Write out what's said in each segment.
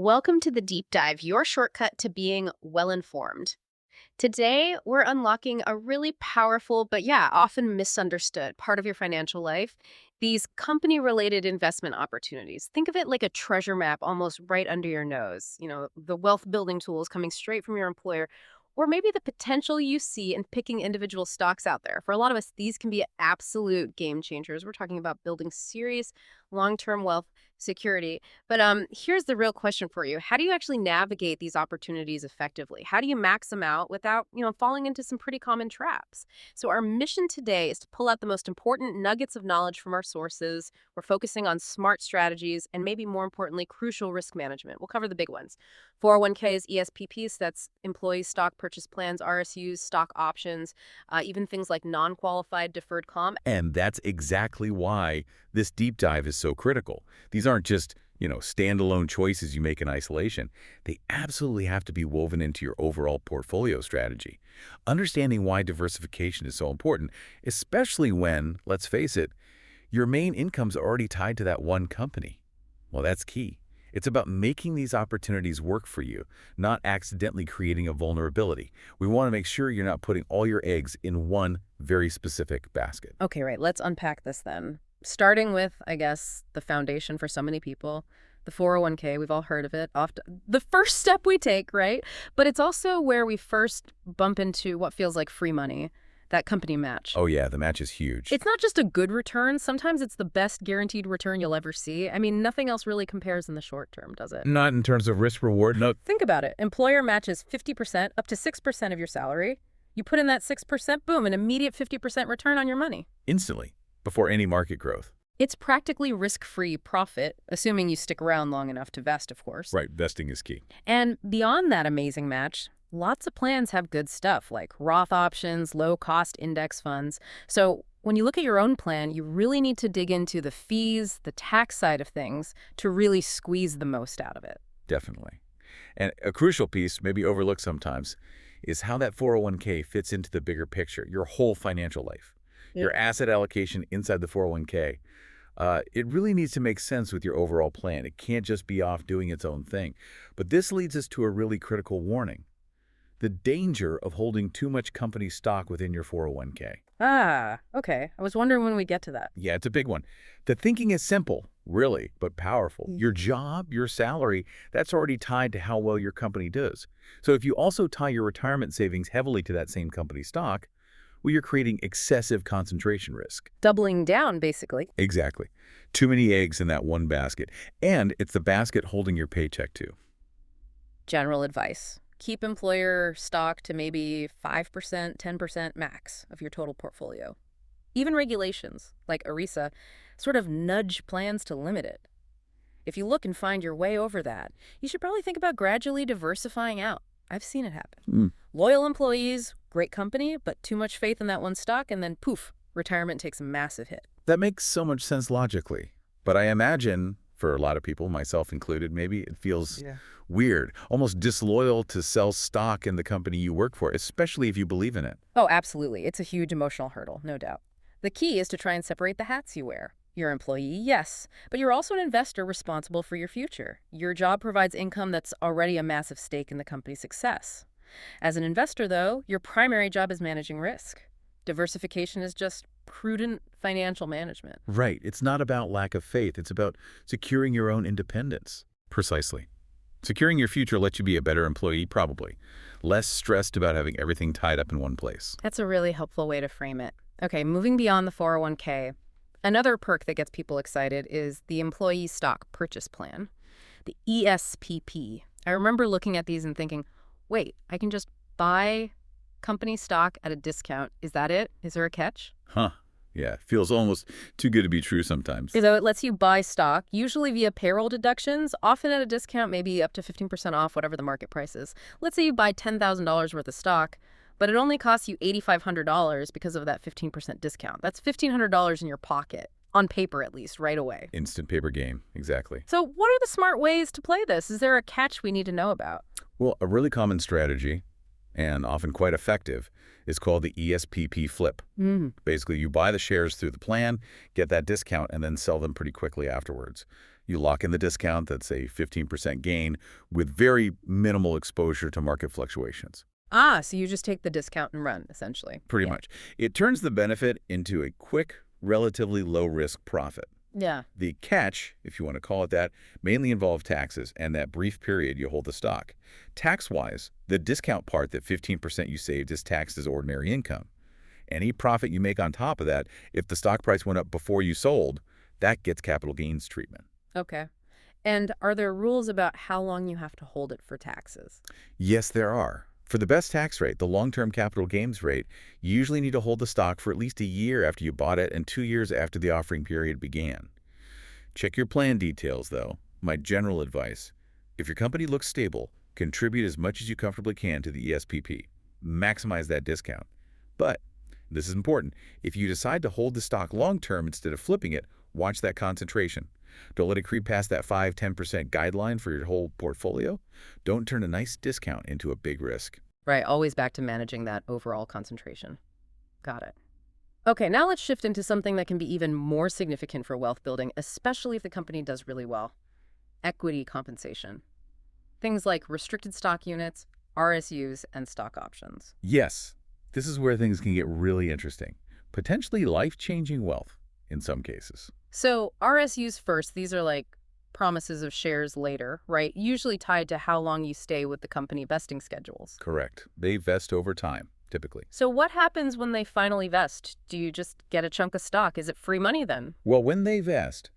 Welcome to the Deep Dive, your shortcut to being well-informed. Today, we're unlocking a really powerful, but often misunderstood part of your financial life, these company-related investment opportunities. Think of it like a treasure map almost right under your nose. The wealth building tools coming straight from your employer, or maybe the potential you see in picking individual stocks out there. For a lot of us, these can be absolute game changers. We're talking about building serious long-term wealth security. But here's the real question for you. How do you actually navigate these opportunities effectively? How do you max them out without, falling into some pretty common traps? So our mission today is to pull out the most important nuggets of knowledge from our sources. We're focusing on smart strategies and maybe more importantly, crucial risk management. We'll cover the big ones. 401ks, ESPPs, that's employee stock purchase plans, RSUs, stock options, even things like non-qualified deferred comp. And that's exactly why this deep dive is so critical. These aren't just, standalone choices you make in isolation. They absolutely have to be woven into your overall portfolio strategy. Understanding why diversification is so important, especially when, let's face it, your main income's already tied to that one company. Well, that's key. It's about making these opportunities work for you, not accidentally creating a vulnerability. We want to make sure you're not putting all your eggs in one very specific basket. Okay, right. Let's unpack this then. Starting with, I guess, the foundation for so many people, the 401k, we've all heard of it. Often the first step we take, right? But it's also where we first bump into what feels like free money, that company match. Oh yeah, the match is huge. It's not just a good return. Sometimes it's the best guaranteed return you'll ever see. I mean, nothing else really compares in the short term, does it? Not in terms of risk reward, no. Think about it. Employer matches 50% up to 6% of your salary. You put in that 6%, boom, an immediate 50% return on your money. Instantly, before any market growth. It's practically risk-free profit, assuming you stick around long enough to vest, of course. Right, vesting is key. And beyond that amazing match, lots of plans have good stuff like Roth options, low-cost index funds. So when you look at your own plan, you really need to dig into the fees, the tax side of things to really squeeze the most out of it. Definitely. And a crucial piece, maybe overlooked sometimes, is how that 401k fits into the bigger picture, your whole financial life. Yeah. Your asset allocation inside the 401k. It really needs to make sense with your overall plan. It can't just be off doing its own thing. But this leads us to a really critical warning. The danger of holding too much company stock within your 401k. Ah, okay. I was wondering when we get to that. Yeah, it's a big one. The thinking is simple, really, but powerful. Your job, your salary, that's already tied to how well your company does. So if you also tie your retirement savings heavily to that same company stock, well, you're creating excessive concentration risk. Doubling down, basically. Exactly. Too many eggs in that one basket. And it's the basket holding your paycheck too. General advice. Keep employer stock to maybe 5%, 10% max of your total portfolio. Even regulations, like ERISA, sort of nudge plans to limit it. If you look and find your way over that, you should probably think about gradually diversifying out. I've seen it happen. Loyal employees, great company, but too much faith in that one stock, and then poof, retirement takes a massive hit. That makes so much sense logically. But I imagine, for a lot of people, myself included, maybe it feels weird, almost disloyal to sell stock in the company you work for, especially if you believe in it. Oh, absolutely. It's a huge emotional hurdle, no doubt. The key is to try and separate the hats you wear. You're an employee, yes, but you're also an investor responsible for your future. Your job provides income that's already a massive stake in the company's success. As an investor, though, your primary job is managing risk. Diversification is just prudent financial management. Right. It's not about lack of faith. It's about securing your own independence. Precisely. Securing your future lets you be a better employee, probably. Less stressed about having everything tied up in one place. That's a really helpful way to frame it. Okay, moving beyond the 401k, another perk that gets people excited is the employee stock purchase plan, the ESPP. I remember looking at these and thinking, wait, I can just buy company stock at a discount. Is that it? Is there a catch? Huh. Yeah, feels almost too good to be true sometimes. So it lets you buy stock, usually via payroll deductions, often at a discount, maybe up to 15% off whatever the market price is. Let's say you buy $10,000 worth of stock, but it only costs you $8,500 because of that 15% discount. That's $1,500 in your pocket, on paper at least, right away. Instant paper game, exactly. So what are the smart ways to play this? Is there a catch we need to know about? Well, a really common strategy, and often quite effective, is called the ESPP flip. Mm. Basically, you buy the shares through the plan, get that discount, and then sell them pretty quickly afterwards. You lock in the discount, that's a 15% gain, with very minimal exposure to market fluctuations. Ah, so you just take the discount and run, essentially. Pretty Yeah. much. It turns the benefit into a quick, relatively low-risk profit. Yeah. The catch, if you want to call it that, mainly involved taxes and that brief period you hold the stock. Tax-wise, the discount part, that 15% you saved, is taxed as ordinary income. Any profit you make on top of that, if the stock price went up before you sold, that gets capital gains treatment. Okay. And are there rules about how long you have to hold it for taxes? Yes, there are. For the best tax rate, the long-term capital gains rate, you usually need to hold the stock for at least a year after you bought it and 2 years after the offering period began. Check your plan details, though. My general advice: if your company looks stable, contribute as much as you comfortably can to the ESPP. Maximize that discount. But, this is important, if you decide to hold the stock long-term instead of flipping it, watch that concentration. Don't let it creep past that 5–10% guideline for your whole portfolio. Don't turn a nice discount into a big risk. Right, always back to managing that overall concentration. Got it. Okay, now let's shift into something that can be even more significant for wealth building, especially if the company does really well. Equity compensation. Things like restricted stock units, RSUs, and stock options. Yes, this is where things can get really interesting. Potentially life-changing wealth in some cases. So RSUs first, these are like promises of shares later, right? Usually tied to how long you stay with the company vesting schedules. Correct. They vest over time, typically. So what happens when they finally vest? Do you just get a chunk of stock? Is it free money then? Well, when they vest,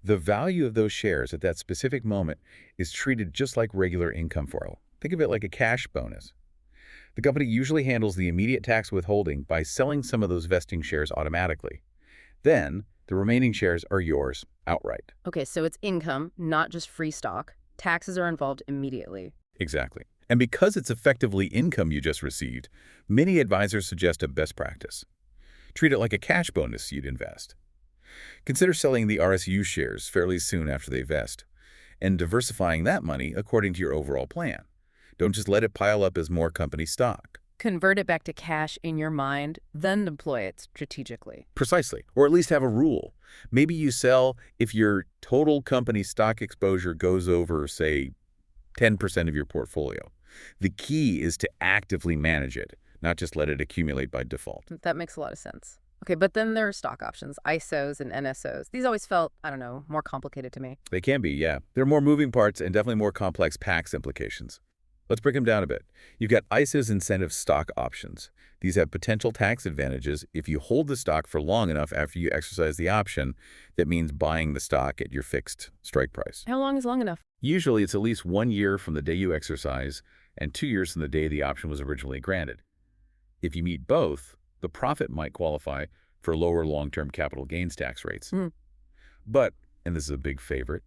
the value of those shares at that specific moment is treated just like regular income for all. Think of it like a cash bonus. The company usually handles the immediate tax withholding by selling some of those vesting shares automatically. Then, the remaining shares are yours outright. Okay, so it's income, not just free stock. Taxes are involved immediately. Exactly. And because it's effectively income you just received, many advisors suggest a best practice. Treat it like a cash bonus you'd invest. Consider selling the RSU shares fairly soon after they vest, and diversifying that money according to your overall plan. Don't just let it pile up as more company stock. Convert it back to cash in your mind, then deploy it strategically. Precisely. Or at least have a rule. Maybe you sell if your total company stock exposure goes over, say, 10% of your portfolio. The key is to actively manage it, not just let it accumulate by default. That makes a lot of sense. Okay, but then there are stock options, ISOs and NSOs. These always felt, I don't know, more complicated to me. They can be, yeah. There are more moving parts and definitely more complex tax implications. Let's break them down a bit. You've got ISO's incentive stock options. These have potential tax advantages if you hold the stock for long enough after you exercise the option. That means buying the stock at your fixed strike price. How long is long enough? Usually it's at least 1 year from the day you exercise and 2 years from the day the option was originally granted. If you meet both, the profit might qualify for lower long-term capital gains tax rates. But, and this is a big favorite,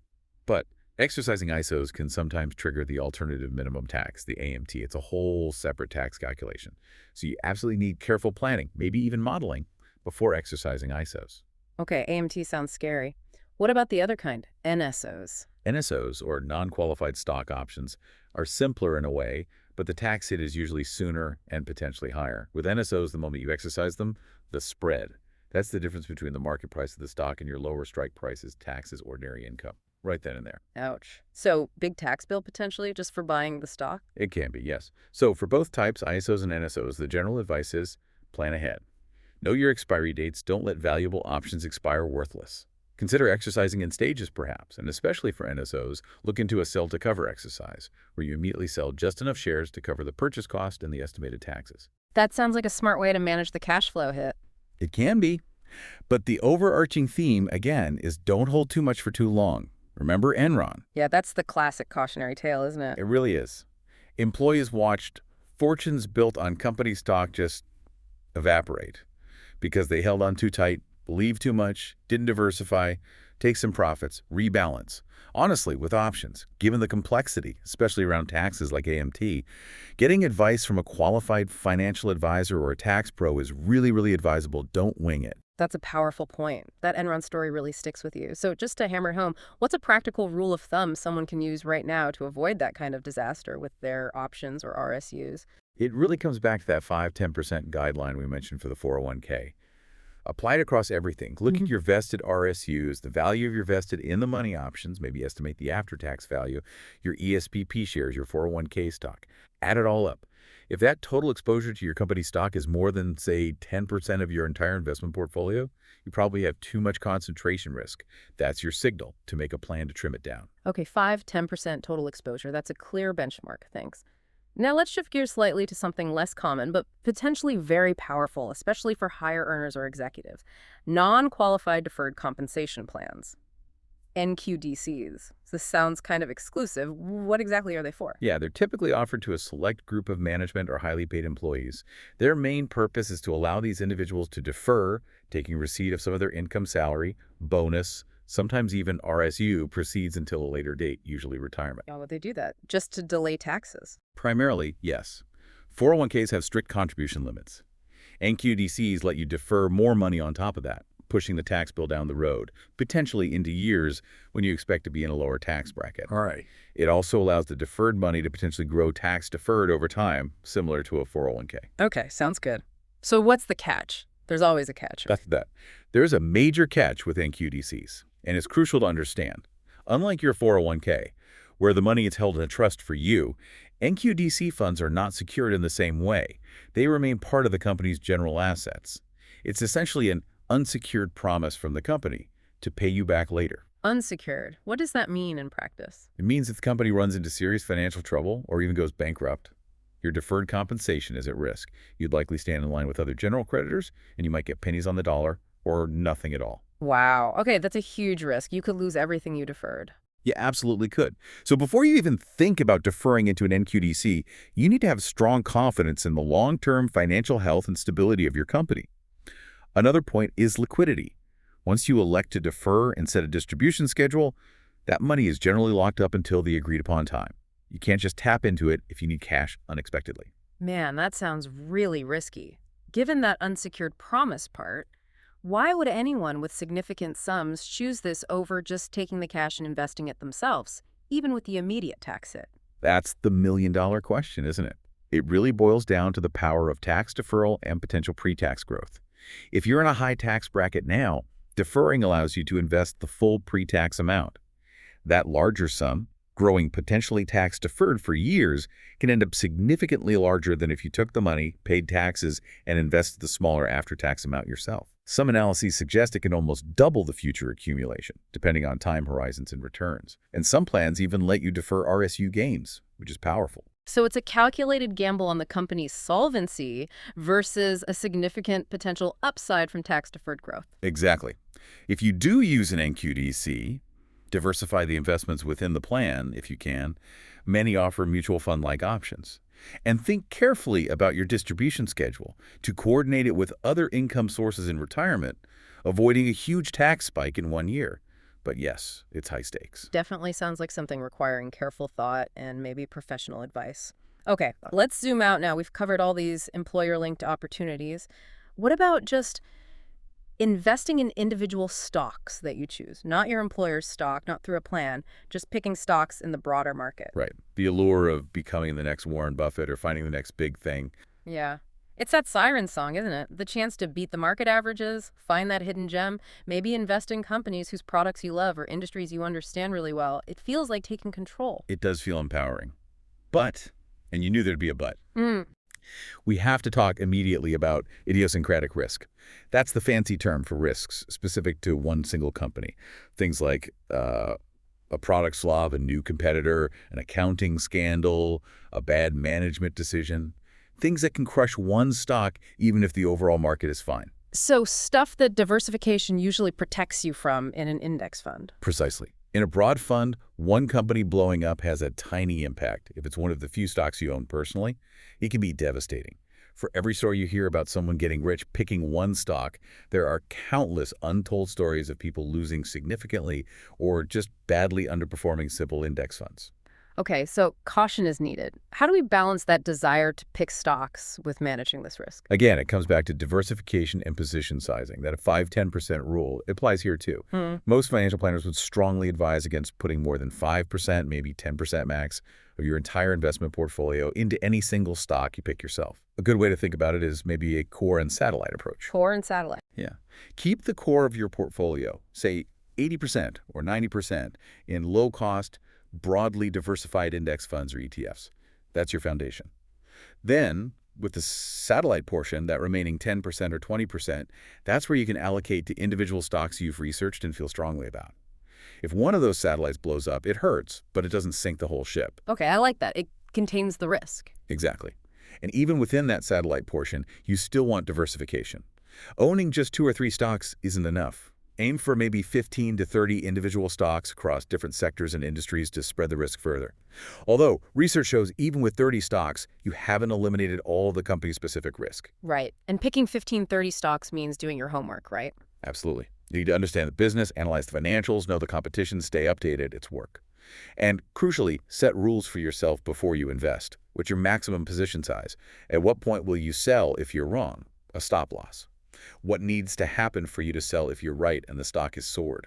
but exercising ISOs can sometimes trigger the alternative minimum tax, the AMT. It's a whole separate tax calculation. So you absolutely need careful planning, maybe even modeling, before exercising ISOs. Okay, AMT sounds scary. What about the other kind, NSOs? NSOs, or non-qualified stock options, are simpler in a way, but the tax hit is usually sooner and potentially higher. With NSOs, the moment you exercise them, the spread. That's the difference between the market price of the stock and your lower strike price is taxed as ordinary income. Right then and there. Ouch. So big tax bill potentially just for buying the stock? It can be, yes. So for both types, ISOs and NSOs, the general advice is plan ahead. Know your expiry dates. Don't let valuable options expire worthless. Consider exercising in stages, perhaps, and especially for NSOs, look into a sell-to-cover exercise, where you immediately sell just enough shares to cover the purchase cost and the estimated taxes. That sounds like a smart way to manage the cash flow hit. It can be, but the overarching theme, again, is don't hold too much for too long. Remember Enron? Yeah, that's the classic cautionary tale, isn't it? It really is. Employees watched fortunes built on company stock just evaporate because they held on too tight, believed too much, didn't diversify, take some profits, rebalance. Honestly, with options, given the complexity, especially around taxes like AMT, getting advice from a qualified financial advisor or a tax pro is really, really advisable. Don't wing it. That's a powerful point. That Enron story really sticks with you. So just to hammer home, what's a practical rule of thumb someone can use right now to avoid that kind of disaster with their options or RSUs? It really comes back to that 5–10% guideline we mentioned for the 401k. Apply it across everything. Look at your vested RSUs, the value of your vested in the money options, maybe estimate the after-tax value, your ESPP shares, your 401k stock. Add it all up. If that total exposure to your company's stock is more than, say, 10% of your entire investment portfolio, you probably have too much concentration risk. That's your signal to make a plan to trim it down. Okay, 5–10% total exposure. That's a clear benchmark. Thanks. Now let's shift gears slightly to something less common, but potentially very powerful, especially for higher earners or executives. Non-qualified deferred compensation plans. NQDCs. This sounds kind of exclusive. What exactly are they for? Yeah, they're typically offered to a select group of management or highly paid employees. Their main purpose is to allow these individuals to defer, taking receipt of some of their income salary, bonus, sometimes even RSU proceeds until a later date, usually retirement. Why would they do that? Just to delay taxes. Primarily, yes. 401ks have strict contribution limits. NQDCs let you defer more money on top of that, pushing the tax bill down the road, potentially into years when you expect to be in a lower tax bracket. All right. It also allows the deferred money to potentially grow tax deferred over time, similar to a 401k. Okay, sounds good. So what's the catch? There's always a catch. That's that. There's a major catch with NQDCs, and it's crucial to understand. Unlike your 401k, where the money is held in a trust for you, NQDC funds are not secured in the same way. They remain part of the company's general assets. It's essentially an unsecured promise from the company to pay you back later. Unsecured. What does that mean in practice? It means if the company runs into serious financial trouble or even goes bankrupt, your deferred compensation is at risk. You'd likely stand in line with other general creditors, and you might get pennies on the dollar or nothing at all. Wow. Okay, that's a huge risk. You could lose everything you deferred. You absolutely could. So before you even think about deferring into an NQDC, you need to have strong confidence in the long-term financial health and stability of your company. Another point is liquidity. Once you elect to defer and set a distribution schedule, that money is generally locked up until the agreed-upon time. You can't just tap into it if you need cash unexpectedly. Man, that sounds really risky. Given that unsecured promise part, why would anyone with significant sums choose this over just taking the cash and investing it themselves, even with the immediate tax hit? That's the million-dollar question, isn't it? It really boils down to the power of tax deferral and potential pre-tax growth. If you're in a high tax bracket now, deferring allows you to invest the full pre-tax amount. That larger sum, growing potentially tax-deferred for years, can end up significantly larger than if you took the money, paid taxes, and invested the smaller after-tax amount yourself. Some analyses suggest it can almost double the future accumulation, depending on time horizons and returns. And some plans even let you defer RSU gains, which is powerful. So it's a calculated gamble on the company's solvency versus a significant potential upside from tax-deferred growth. Exactly. If you do use an NQDC, diversify the investments within the plan if you can. Many offer mutual fund-like options. And think carefully about your distribution schedule to coordinate it with other income sources in retirement, avoiding a huge tax spike in 1 year. But yes, it's high stakes. Definitely sounds like something requiring careful thought and maybe professional advice. Okay, let's zoom out now. We've covered all these employer-linked opportunities. What about just investing in individual stocks that you choose? Not your employer's stock, not through a plan, just picking stocks in the broader market. Right. The allure of becoming the next Warren Buffett or finding the next big thing. Yeah. It's that siren song, isn't it? The chance to beat the market averages, find that hidden gem, maybe invest in companies whose products you love or industries you understand really well. It feels like taking control. It does feel empowering. But, and you knew there'd be a but, Mm. we have to talk immediately about idiosyncratic risk. That's the fancy term for risks specific to one single company. Things like a product flaw of a new competitor, an accounting scandal, a bad management decision. Things that can crush one stock even if the overall market is fine. So stuff that diversification usually protects you from in an index fund. Precisely. In a broad fund, one company blowing up has a tiny impact. If it's one of the few stocks you own personally, it can be devastating. For every story you hear about someone getting rich picking one stock, there are countless untold stories of people losing significantly or just badly underperforming simple index funds. Okay, so caution is needed. How do we balance that desire to pick stocks with managing this risk? Again, it comes back to diversification and position sizing. That a 5-10% rule applies here too. Hmm. Most financial planners would strongly advise against putting more than 5%, maybe 10% max, of your entire investment portfolio into any single stock you pick yourself. A good way to think about it is maybe a core and satellite approach. Core and satellite. Yeah. Keep the core of your portfolio, say 80% or 90%, in low-cost, broadly diversified index funds or ETFs. That's your foundation. Then, with the satellite portion, that remaining 10% or 20%, that's where you can allocate to individual stocks you've researched and feel strongly about. If one of those satellites blows up, it hurts, but it doesn't sink the whole ship. Okay, I like that. It contains the risk. Exactly. And even within that satellite portion, you still want diversification. Owning just 2 or 3 stocks isn't enough. Aim for maybe 15 to 30 individual stocks across different sectors and industries to spread the risk further. Although, research shows even with 30 stocks, you haven't eliminated all the company-specific risk. Right. And picking 15, 30 stocks means doing your homework, right? Absolutely. You need to understand the business, analyze the financials, know the competition, stay updated. It's work. And crucially, set rules for yourself before you invest. What's your maximum position size? At what point will you sell if you're wrong? A stop loss. What needs to happen for you to sell if you're right and the stock is soared?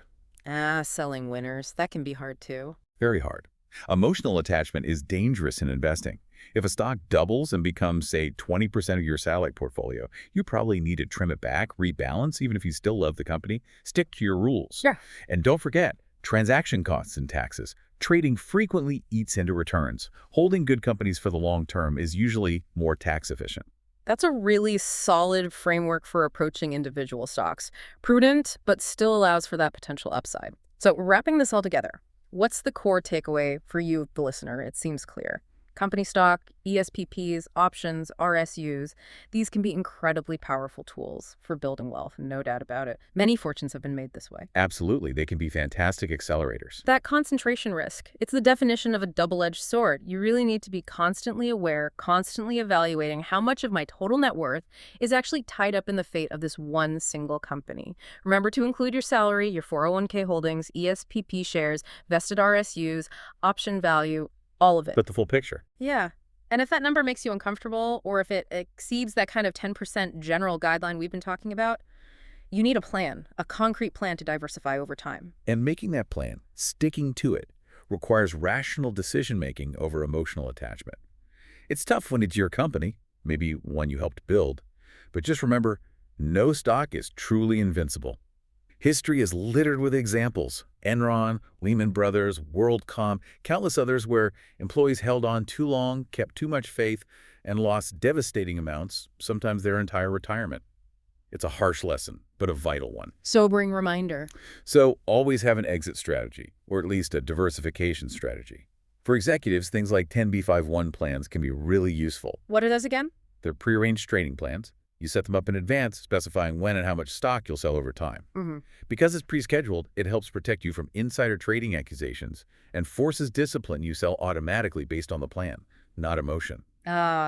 Selling winners. That can be hard too. Very hard. Emotional attachment is dangerous in investing. If a stock doubles and becomes, say, 20% of your satellite portfolio, you probably need to trim it back, rebalance, even if you still love the company. Stick to your rules. Sure. And don't forget, transaction costs and taxes. Trading frequently eats into returns. Holding good companies for the long term is usually more tax efficient. That's a really solid framework for approaching individual stocks. Prudent, but still allows for that potential upside. So wrapping this all together, what's the core takeaway for you, the listener? It seems clear. Company stock, ESPPs, options, RSUs, these can be incredibly powerful tools for building wealth, no doubt about it. Many fortunes have been made this way. Absolutely, they can be fantastic accelerators. That concentration risk, it's the definition of a double-edged sword. You really need to be constantly aware, constantly evaluating how much of my total net worth is actually tied up in the fate of this one single company. Remember to include your salary, your 401k holdings, ESPP shares, vested RSUs, option value, all of it. But the full picture. Yeah. And if that number makes you uncomfortable, or if it exceeds that kind of 10% general guideline we've been talking about, you need a plan, a concrete plan to diversify over time. And making that plan, sticking to it, requires rational decision-making over emotional attachment. It's tough when it's your company, maybe one you helped build, but just remember, no stock is truly invincible. History is littered with examples. Enron, Lehman Brothers, WorldCom, countless others where employees held on too long, kept too much faith, and lost devastating amounts, sometimes their entire retirement. It's a harsh lesson, but a vital one. Sobering reminder. So always have an exit strategy, or at least a diversification strategy. For executives, things like 10b5-1 plans can be really useful. What are those again? They're prearranged trading plans. You set them up in advance, specifying when and how much stock you'll sell over time. Because it's pre-scheduled, it helps protect you from insider trading accusations and forces discipline you sell automatically based on the plan, not emotion.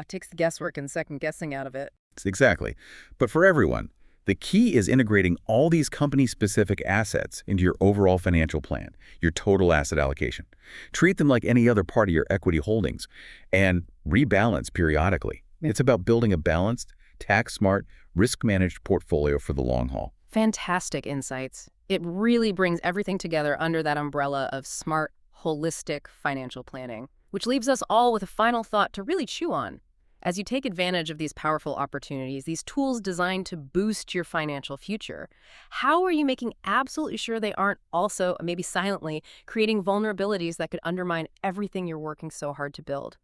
Takes the guesswork and second guessing out of it. Exactly. But for everyone, the key is integrating all these company-specific assets into your overall financial plan, your total asset allocation. Treat them like any other part of your equity holdings and rebalance periodically. It's about building a balanced, tax-smart, risk-managed portfolio for the long haul. Fantastic insights. It really brings everything together under that umbrella of smart, holistic financial planning, which leaves us all with a final thought to really chew on. As you take advantage of these powerful opportunities, these tools designed to boost your financial future, how are you making absolutely sure they aren't also, maybe silently, creating vulnerabilities that could undermine everything you're working so hard to build?